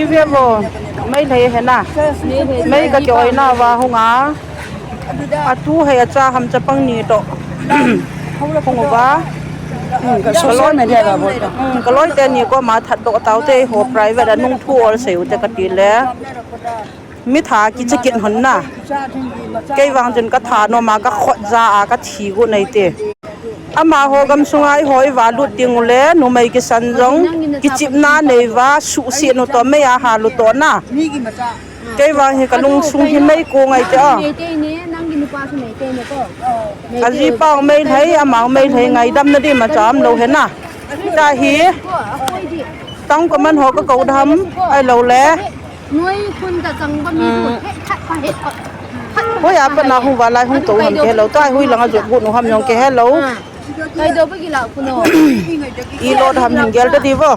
เวียบไม่เลยเห็นน่ะไม่กระจอยน่าว่าหงาอาทูให้อาจารย์ทำจะปังนี่โตคงว่าก็ร้อยไม่ได้แบบก็ร้อยแต่นี่ก็มาถัดโตเต้าเตะหัวไพรเวลานุ่งทั่วเสียวจะกระตีแล้วมิถากิจกิจหันน่ะแกวางจนกระถานออกมาก็ขดจาก็ถีกุในเตะอามาโหกำสุงไอหอยวาลุดติงเลหนูไม่กิสันจงกิจิบนาในว่าสุเสียนุตัวไม่อาหาลุตัวน่ะแกวางให้กระลุงสุงที่ไม่โกงไอเจ้าอาจีป้องไม่ให้อามาไม่ให้ไงดำนั่นดิมาจามเราเห็นน่ะได้หีต้องก็มันหอก็เก่าทำไอเราแหละนุ้ยคุณจะจังบะมีหุ่นขัดเห็ดเฮ้ยอาปนาหุ่นวาลายหุ่นตัวหุ่นแกเราใต้หุ่นหลังจุดหุ่นหุ่นยองแกให้เราไปดูไปกี่เหล่าคุณโออีโลทำหนึ่งเกลจะดีป่ะ